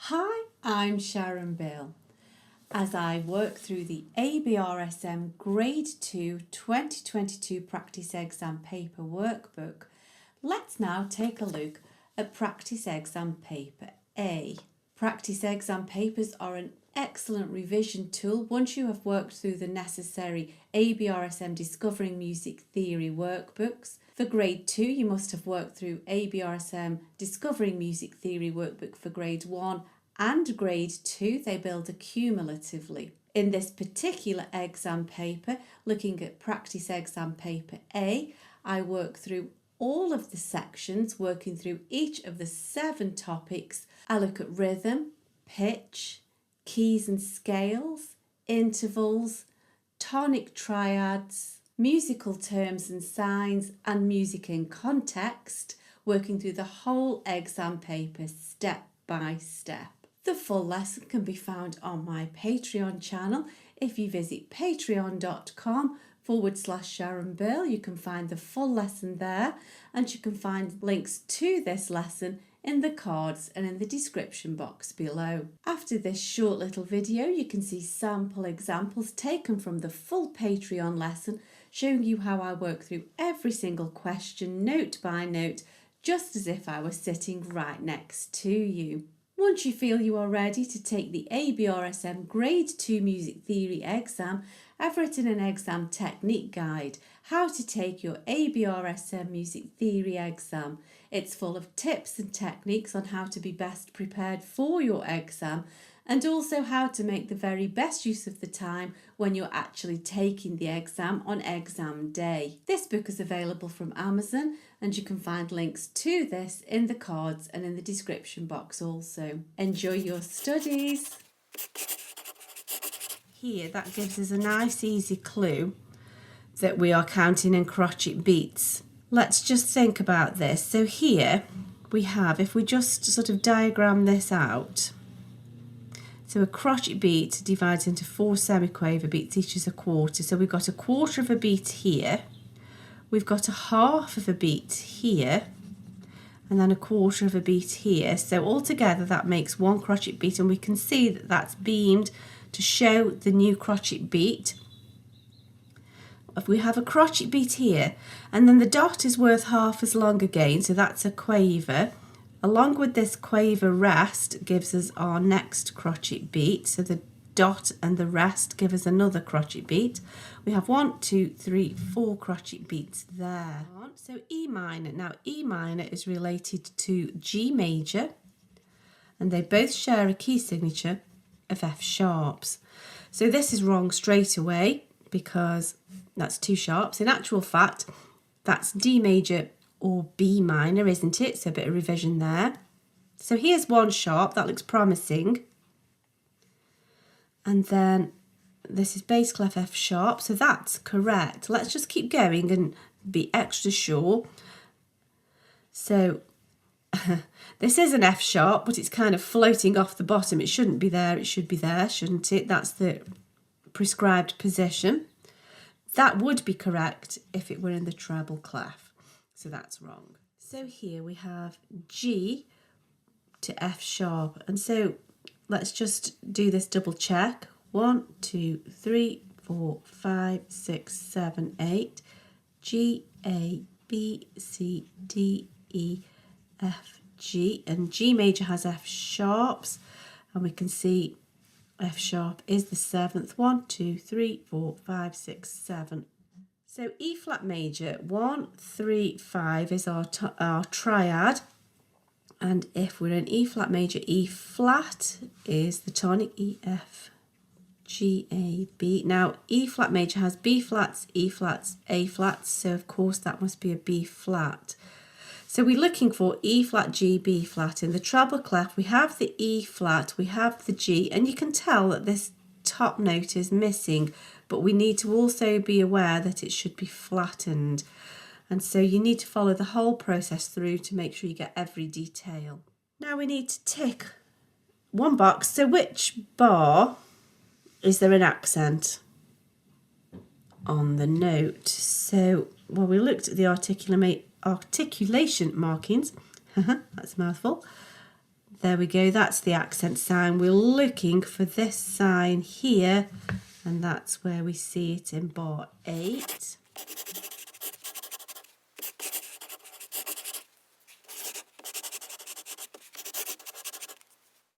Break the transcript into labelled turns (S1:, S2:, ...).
S1: Hi, I'm Sharon Bill. As I work through the ABRSM Grade 2 2022 Practice Exam Paper Workbook, let's now take a look at Practice Exam Paper A. Practice exam papers are an excellent revision tool once you have worked through the necessary ABRSM Discovering Music Theory workbooks. For Grade 2, you must have worked through ABRSM Discovering Music Theory workbook for Grade 1 and Grade 2. They build accumulatively. In this particular exam paper, looking at Practice Exam Paper A, I work through all of the sections, working through each of the 7 topics. I look at rhythm, pitch, keys and scales, intervals, tonic triads, musical terms and signs, and music in context, working through the whole exam paper step by step. The full lesson can be found on my Patreon channel. If you visit patreon.com/Sharon Bill, you can find the full lesson there, and you can find links to this lesson in the cards and in the description box below. After this short little video, you can see sample examples taken from the full Patreon lesson, showing you how I work through every single question note by note, just as if I was sitting right next to you. Once you feel you are ready to take the ABRSM Grade 2 Music Theory exam, I've written an exam technique guide, how to take your ABRSM Music Theory exam. It's full of tips and techniques on how to be best prepared for your exam, and also how to make the very best use of the time when you're actually taking the exam on exam day. This book is available from Amazon, and you can find links to this in the cards and in the description box also. Enjoy your studies! Here, that gives us a nice easy clue that we are counting in crotchet beats. Let's just think about this. So here we have, if we just sort of diagram this out, so a crotchet beat divides into 4 semiquaver beats, each is a quarter. So we've got a quarter of a beat here, we've got a half of a beat here, and then a quarter of a beat here. So altogether that makes 1 crotchet beat, and we can see that that's beamed to show the new crotchet beat. If we have a crotchet beat here, and then the dot is worth half as long again, so that's a quaver. Along with this quaver rest gives us our next crotchet beat, so the dot and the rest give us another crotchet beat. We have 1, 2, 3, 4 crotchet beats there. So E minor. Now E minor is related to G major, and they both share a key signature of F sharps. So this is wrong straight away because that's 2 sharps. In actual fact, that's D major or B minor, isn't it? So a bit of revision there. So here's 1 sharp, that looks promising. And then this is bass clef F sharp, so that's correct. Let's just keep going and be extra sure. So this is an F sharp, but it's kind of floating off the bottom. It shouldn't be there, it should be there, shouldn't it? That's the prescribed position. That would be correct if it were in the treble clef. So that's wrong. So here we have G to F sharp. And so let's just do this double check. 1, 2, 3, 4, 5, 6, 7, 8. G, A, B, C, D, E, F, G. And G major has F sharps. And we can see F sharp is the 7th. 1, 2, 3, 4, 5, 6, 7. So E flat major, 1, 3, 5 is our triad. And if we're in E flat major, E flat is the tonic, E, F, G, A, B. Now E flat major has B flats, E flats, A flats. So of course that must be a B flat. So we're looking for E flat, G, B flat. In the treble clef, we have the E flat, we have the G, and you can tell that this top note is missing, but we need to also be aware that it should be flattened. And so you need to follow the whole process through to make sure you get every detail. Now we need to tick 1 box. So which bar is there an accent on the note? So, well, we looked at the articulation markings. That's a mouthful. There we go, that's the accent sign. We're looking for this sign here, and that's where we see it in bar 8.